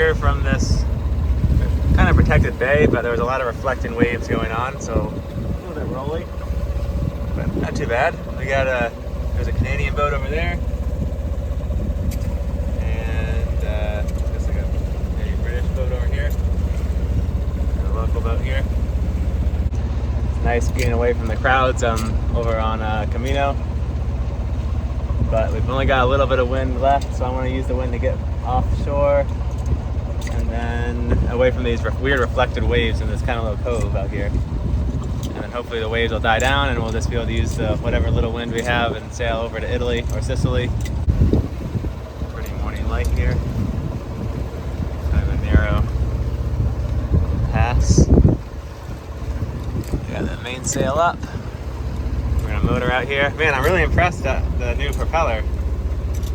anchor from this kind of protected bay, but there was a lot of reflecting waves going on, so a little bit rolly, but not too bad. We got there's a Canadian boat over there, and there's like a British boat over here, and a local boat here. It's nice being away from the crowds over on Camino, but we've only got a little bit of wind left, so I want to use the wind to get offshore and then away from these weird reflected waves in this kind of little cove out here. And then hopefully the waves will die down and we'll just be able to use whatever little wind we have and sail over to Italy or Sicily. Pretty morning light here. Kind of a narrow pass. Got the mainsail up. We're gonna motor out here. Man, I'm really impressed at the new propeller.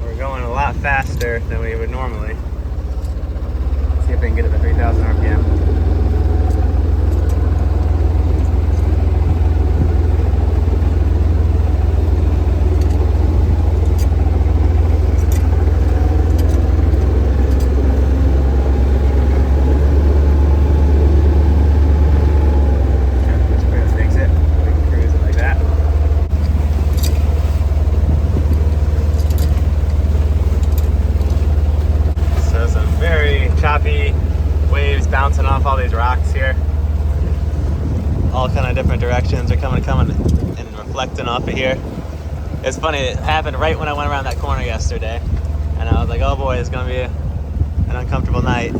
We're going a lot faster than we would normally. Let's see if we can get it to 3,000 RPM. Choppy waves bouncing off all these rocks here. All kind of different directions are coming and reflecting off of here. It's funny, it happened right when I went around that corner yesterday. And I was like, oh boy, it's gonna be an uncomfortable night.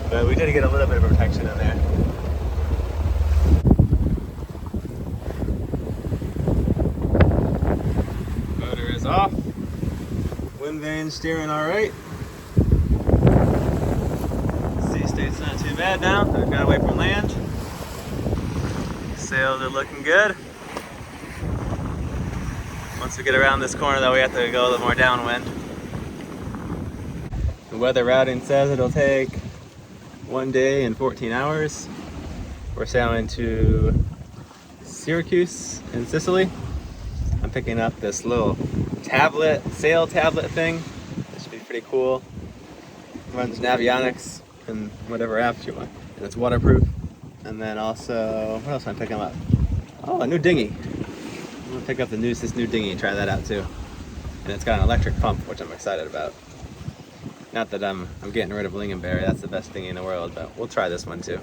But we did get a little bit of protection in there. Motor is off. Wind vane steering all right. State's not too bad now. We've got away from land. Sails are looking good. Once we get around this corner though, we have to go a little more downwind. The weather routing says it'll take 1 day and 14 hours. We're sailing to Syracuse in Sicily. I'm picking up this little sail tablet thing. This should be pretty cool. Runs Navionics and whatever apps you want, and it's waterproof. And then also, what else am I picking up? Oh, a new dinghy. I'm gonna pick up this new dinghy and try that out too. And it's got an electric pump, which I'm excited about. Not that I'm getting rid of Lingonberry, that's the best dinghy in the world, but we'll try this one too.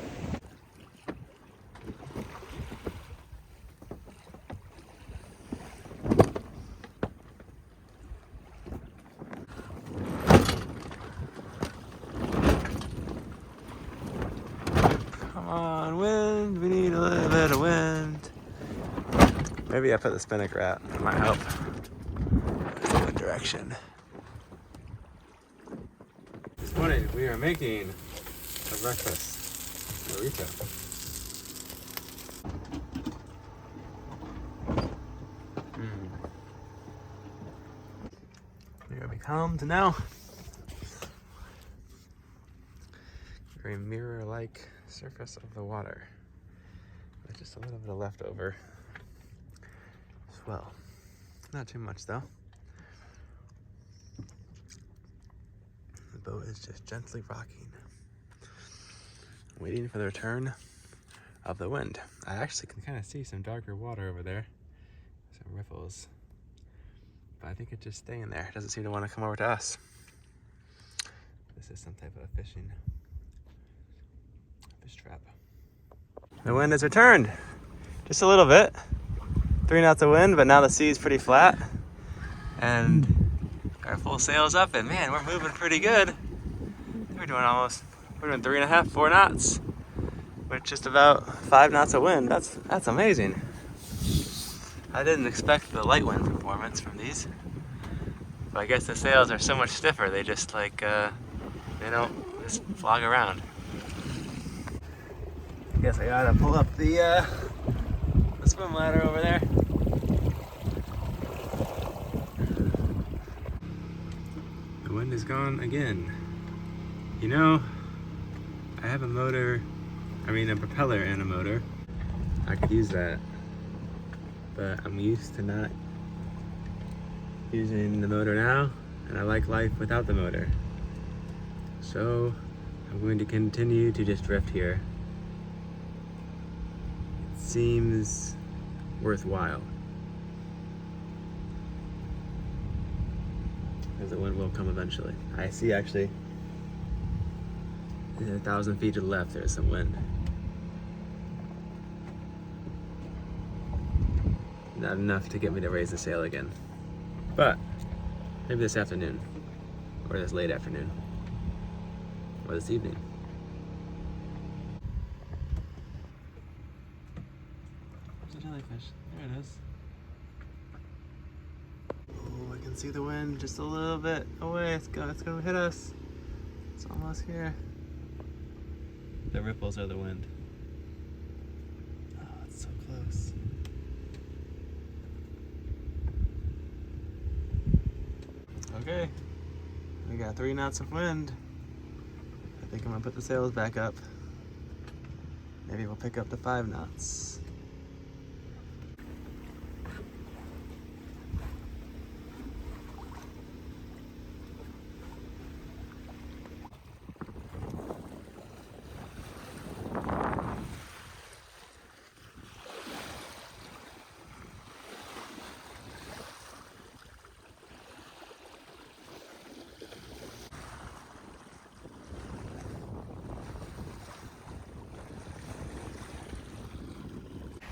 On wind, we need a little bit of wind. Maybe I put the spinnaker out, it might help. That's the wind direction. This morning we are making a breakfast burrito. Here we come to now. Very mirror-like surface of the water with just a little bit of leftover swell. Not too much though. The boat is just gently rocking, waiting for the return of the wind. I actually can kind of see some darker water over there, some ripples, but I think it's just staying there. It doesn't seem to want to come over to us. This is some type of fish trap. The wind has returned, just a little bit. 3 knots of wind, but now the sea's pretty flat. And our full sail's up, and man, we're moving pretty good. We're doing 3.5, 4 knots with just about 5 knots of wind. That's amazing. I didn't expect the light wind performance from these. But I guess the sails are so much stiffer, they just they don't just flog around. Guess I gotta pull up the swim ladder over there. The wind is gone again. You know, I have a propeller and a motor. I could use that, but I'm used to not using the motor now, and I like life without the motor. So I'm going to continue to just drift here. It seems worthwhile. Because the wind will come eventually. I see actually 1,000 feet to the left there's some wind. Not enough to get me to raise the sail again. But maybe this afternoon, or this late afternoon, or this evening. There's a jellyfish. There it is. Oh, I can see the wind just a little bit away. It's gonna hit us. It's almost here. The ripples are the wind. Oh, it's so close. Okay, we got 3 knots of wind. I think I'm gonna put the sails back up. Maybe we'll pick up to 5 knots.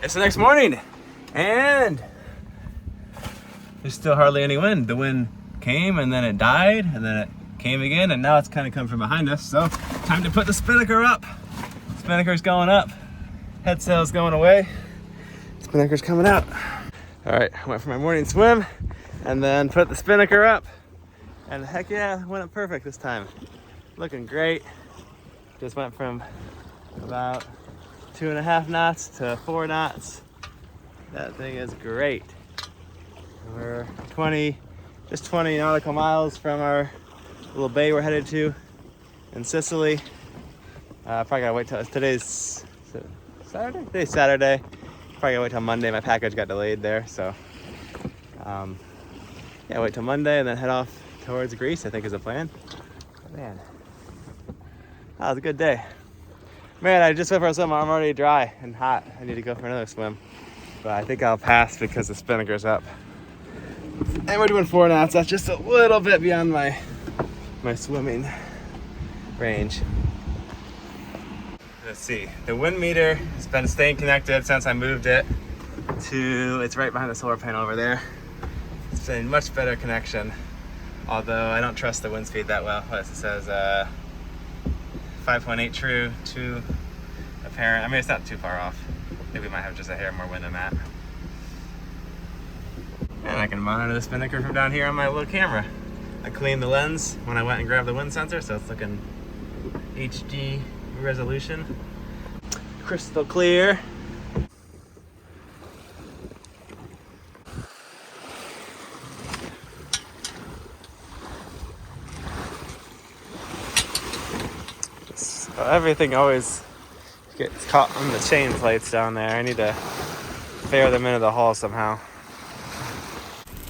It's the next morning, and there's still hardly any wind. The wind came, and then it died, and then it came again, and now it's kind of come from behind us. So, time to put the spinnaker up. Spinnaker's going up. Head sail's going away. Spinnaker's coming out. All right, I went for my morning swim, and then put the spinnaker up. And heck yeah, went up perfect this time. Looking great. Just went from about 2.5 knots to 4 knots. That thing is great. We're just 20 nautical miles from our little bay we're headed to in Sicily. Probably gotta wait till today's Saturday. Today's Saturday. Probably gotta wait till Monday. My package got delayed there, so yeah, wait till Monday and then head off towards Greece, I think is the plan. But man, that was a good day. Man, I just went for a swim. I'm already dry and hot. I need to go for another swim. But I think I'll pass because the spinnaker's up. And we're doing 4 knots. That's just a little bit beyond my swimming range. Let's see. The wind meter has been staying connected since I moved it to, it's right behind the solar panel over there. It's been much better connection. Although I don't trust the wind speed that well. What it says, 5.8 true, 2 apparent. I mean, it's not too far off. Maybe we might have just a hair more wind than that. And I can monitor the spinnaker from down here on my little camera. I cleaned the lens when I went and grabbed the wind sensor, so it's looking HD resolution. Crystal clear. Everything always gets caught on the chain plates down there. I need to ferry them into the hull somehow.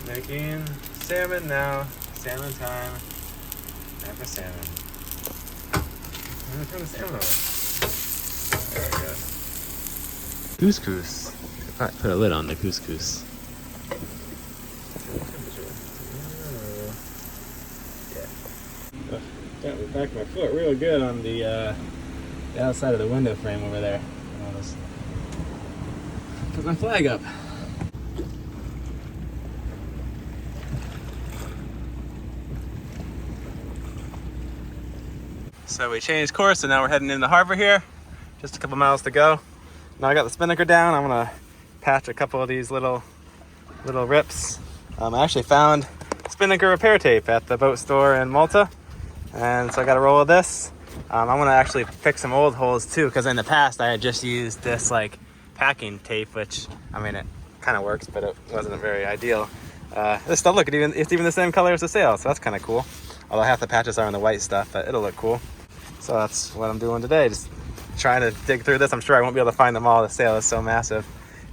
Making salmon now. Salmon time. Time for salmon. I'm gonna turn the salmon over. There we go. Couscous. If I put a lid on the couscous. Got the back of my foot real good on the outside of the window frame over there. I'll just put my flag up. So we changed course, and now we're heading in the harbor here. Just a couple miles to go. Now I got the spinnaker down. I'm gonna patch a couple of these little rips. I actually found spinnaker repair tape at the boat store in Malta. And so I got a roll of this. I'm gonna actually fix some old holes too, because in the past I had just used this like packing tape, which I mean it kind of works, but it wasn't very ideal. This stuff, look, it's even the same color as the sail, so that's kind of cool. Although half the patches are in the white stuff, but it'll look cool. So that's what I'm doing today, just trying to dig through this. I'm sure I won't be able to find them all. The sail is so massive.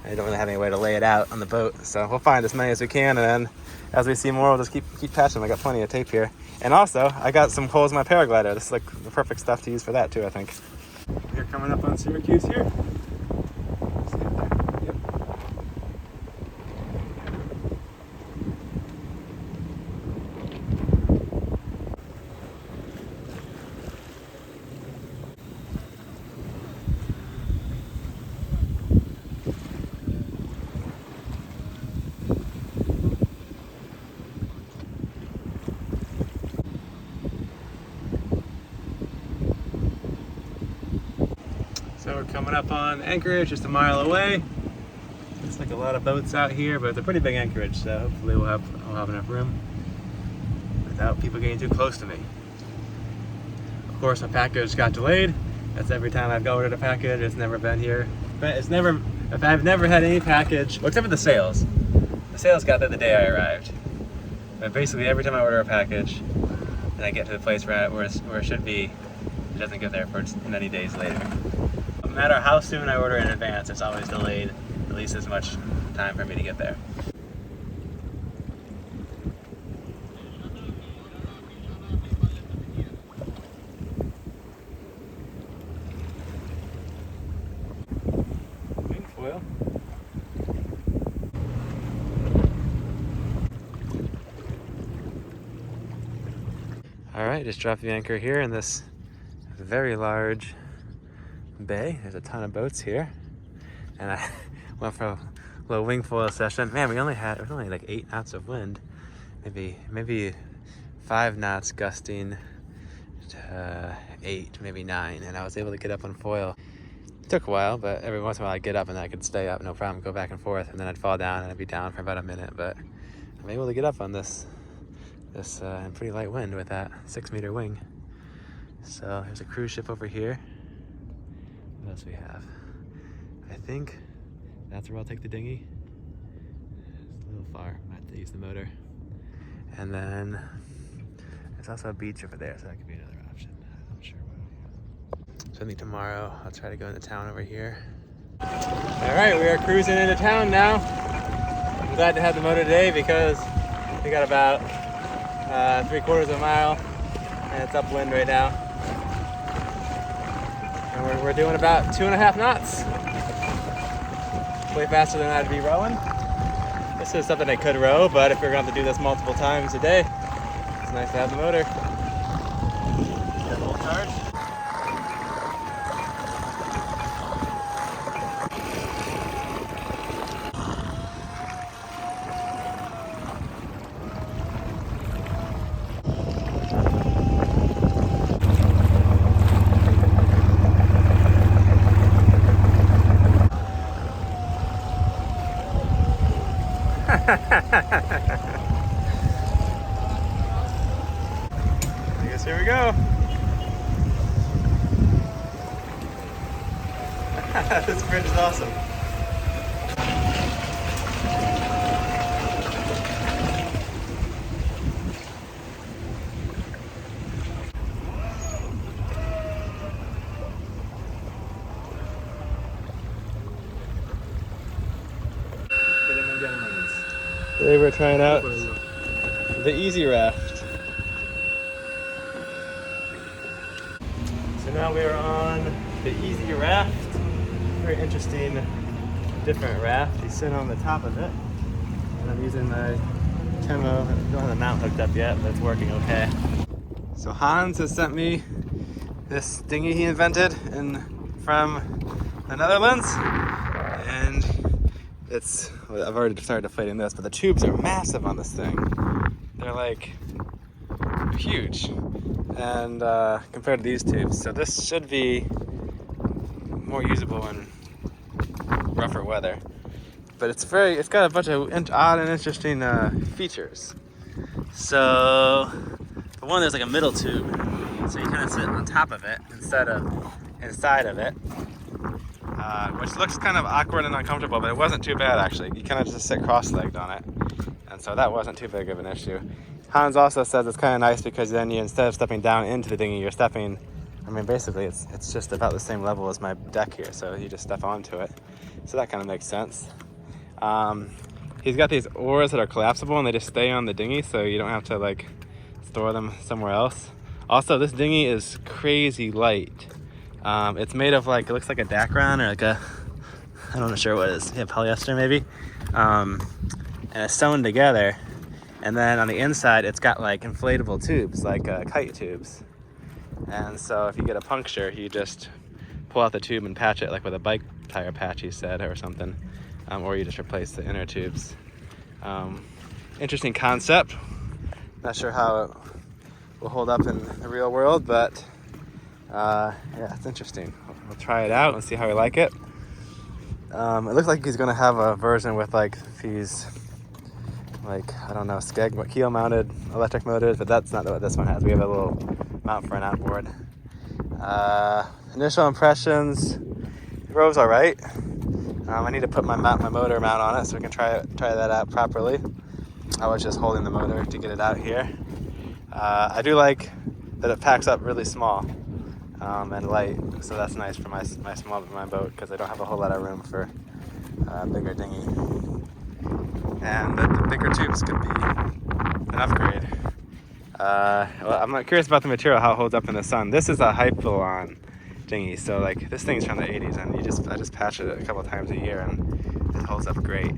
I don't really have any way to lay it out on the boat, so we'll find as many as we can, and then as we see more, we'll just keep patching them. I got plenty of tape here. And also, I got some holes in my paraglider. This is like the perfect stuff to use for that too, I think. We're coming up on Syracuse here. See it there? Yep. So we're coming up on Anchorage, just a mile away. Looks like a lot of boats out here, but it's a pretty big anchorage, so hopefully I'll have enough room without people getting too close to me. Of course, my package got delayed. That's every time I've ordered a package. It's never been here. But I've never had any package, well, except for the sails. The sails got there the day I arrived. But basically, every time I order a package and I get to the place where it should be, it doesn't get there for many days later. No matter how soon I order in advance, it's always delayed at least as much time for me to get there. Wing foil. All right, just dropped the anchor here in this very large bay. There's a ton of boats here, and I went for a little wing foil session. Man, it was only like 8 knots of wind, maybe 5 knots gusting to 8, maybe 9, and I was able to get up on foil. It took a while, but every once in a while I'd get up and I could stay up, no problem, go back and forth, and then I'd fall down and I'd be down for about a minute. But I'm able to get up on this pretty light wind with that 6-meter wing. So there's a cruise ship over here. What else we have? I think that's where I'll take the dinghy. It's a little far, I have to use the motor. And then there's also a beach over there, so that could be another option. I'm sure what. So I think tomorrow I'll try to go into town over here. All right, we are cruising into town now. I'm glad to have the motor today because we got about 3/4 of a mile and it's upwind right now. And we're doing about 2.5 knots. Way faster than I'd be rowing. This is something I could row, but if we're going to have to do this multiple times a day, it's nice to have the motor. Get a little charge. I guess here we go. This bridge is awesome. Today we're trying out the easy raft. So now we are on the easy raft. Very interesting, different raft. You sit on the top of it, and I'm using my Temo. I don't have the mount hooked up yet, but it's working okay. So Hans has sent me this dinghy he invented from the Netherlands, and I've already started deflating this, but the tubes are massive on this thing. They're like huge, and compared to these tubes, so this should be more usable in rougher weather. But it's got a bunch of odd and interesting features. So for one, there's like a middle tube, so you kind of sit on top of it instead of inside of it. Which looks kind of awkward and uncomfortable, but it wasn't too bad actually. You kind of just sit cross-legged on it, and so that wasn't too big of an issue. Hans also says it's kind of nice because then instead of stepping down into the dinghy, you're stepping, basically it's just about the same level as my deck here, so you just step onto it. So that kind of makes sense. He's got these oars that are collapsible and they just stay on the dinghy, so you don't have to like store them somewhere else. Also, this dinghy is crazy light. It's made of like, it looks like a Dacron or like a, I don't know sure what it is. Yeah, polyester maybe. And it's sewn together. And then on the inside, it's got like inflatable tubes, like kite tubes. And so if you get a puncture, you just pull out the tube and patch it, like with a bike tire patch, he said, or something. Or you just replace the inner tubes. Interesting concept. Not sure how it will hold up in the real world, but yeah, it's interesting. We'll try it out and see how we like it. It looks like he's gonna have a version with like these, like, I don't know, keel mounted electric motors, but that's not what this one has. We have a little mount for an outboard. Initial impressions, it rows all right. I need to put my motor mount on it so we can try that out properly. I was just holding the motor to get it out here. I do like that it packs up really small and light, so that's nice for my boat, because I don't have a whole lot of room for a bigger dinghy. And the bigger tubes could be an upgrade. Well, I'm curious about the material, how it holds up in the sun. This is a Hypalon dinghy, so like this thing's from the 80s, and I just patch it a couple times a year, and it holds up great.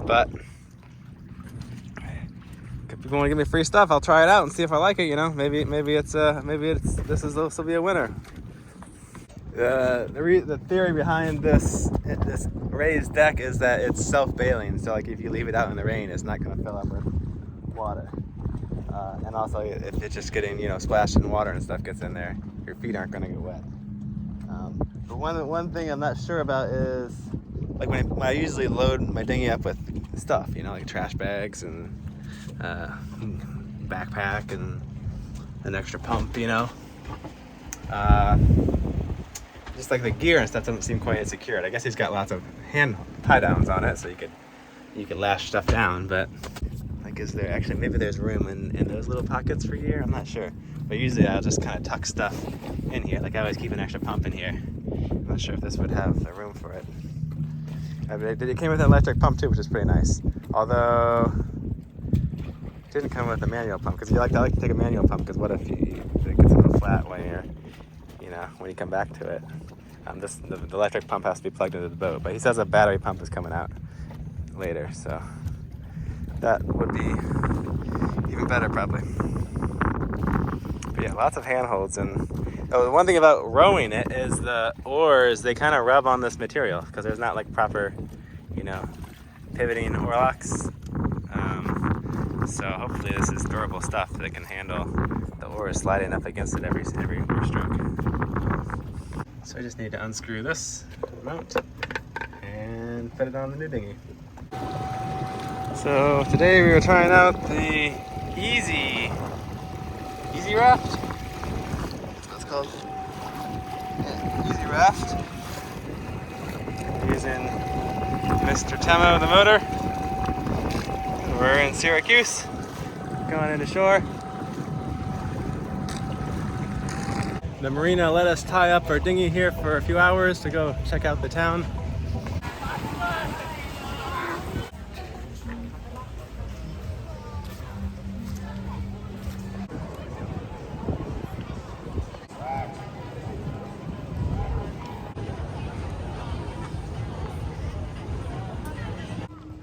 But if people want to give me free stuff, I'll try it out and see if I like it. You know, maybe this will be a winner. The theory behind this raised deck is that it's self-bailing, so like if you leave it out in the rain, it's not going to fill up with water. And also, if it's just getting, splashed in water and stuff gets in there, your feet aren't going to get wet. But one thing I'm not sure about is, like when I usually load my dinghy up with stuff, like trash bags and backpack and an extra pump, just like the gear and stuff doesn't seem quite as secured. I guess he's got lots of hand tie downs on it, so you could lash stuff down, but like, is there actually, maybe there's room in those little pockets for gear? I'm not sure. But usually I'll just kind of tuck stuff in here. Like I always keep an extra pump in here. I'm not sure if this would have the room for it. It came with an electric pump too, which is pretty nice. Although it didn't come with a manual pump, because I like to take a manual pump, because what if it gets a little flat when when you come back to it. The electric pump has to be plugged into the boat, but he says a battery pump is coming out later, so that would be even better probably. But yeah, lots of handholds. And the one thing about rowing it is the oars, they kind of rub on this material, because there's not like proper, pivoting oar locks. So hopefully this is durable stuff that can handle the oars sliding up against it every oar stroke. So I just need to unscrew this mount and put it on the new dinghy. So today we were trying out the Easy Raft. That's what it's called. Yeah, Easy Raft. Using Mr. Temo, the motor. We're in Syracuse, going into shore. The marina let us tie up our dinghy here for a few hours to go check out the town.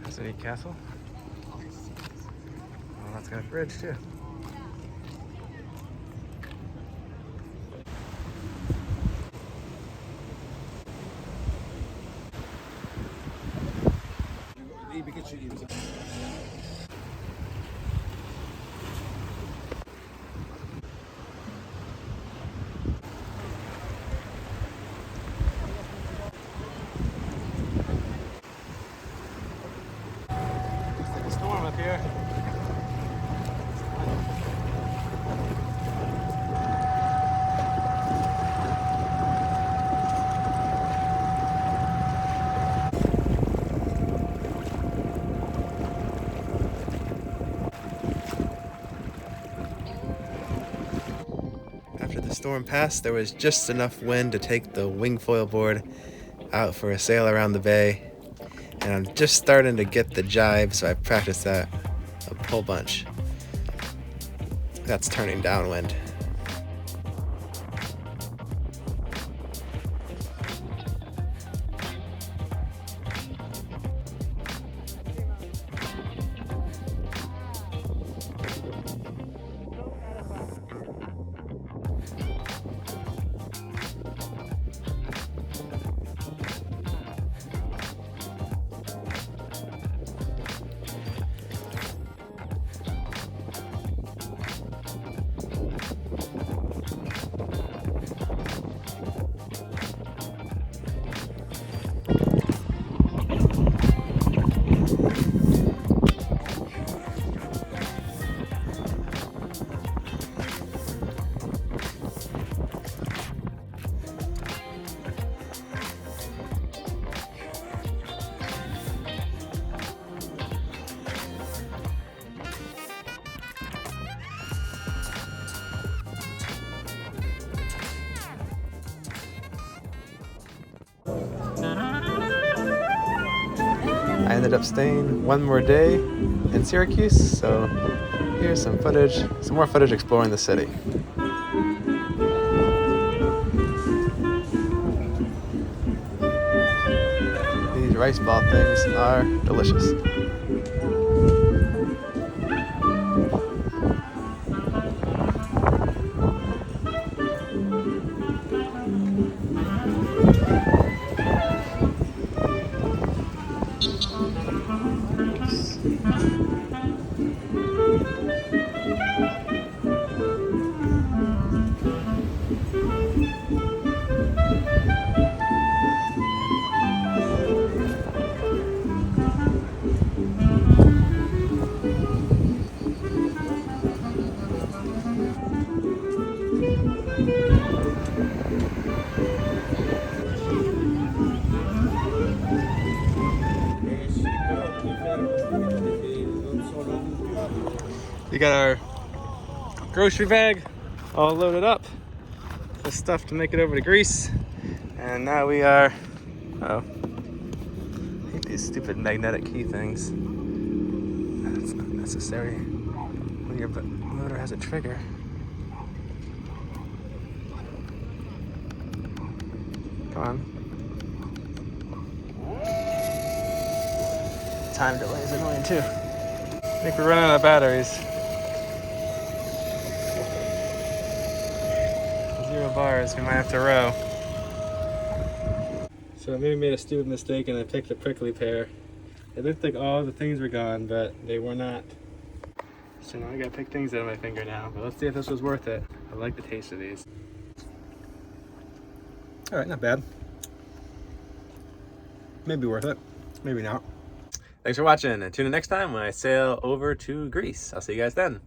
There's a neat castle. Well, that's got a bridge too. Looks like a storm up here. After the storm passed, there was just enough wind to take the wing foil board out for a sail around the bay. And I'm just starting to get the jibe, so I practiced that whole bunch. That's turning downwind. I ended up staying one more day in Syracuse, so here's some footage, some more footage exploring the city. These rice ball things are delicious. We got our grocery bag all loaded up with stuff to make it over to Greece. And now we are, I hate these stupid magnetic key things. That's not necessary when your motor has a trigger. Come on. Time delay is annoying too. I think we're running out of batteries. 0 bars, we might have to row. So I maybe made a stupid mistake and I picked the prickly pear. It looked like all the things were gone, but they were not. So now I gotta pick things out of my finger now, but let's see if this was worth it. I like the taste of these. All right, not bad. Maybe worth it, maybe not. Thanks for watching, and tune in next time when I sail over to Greece. I'll see you guys then.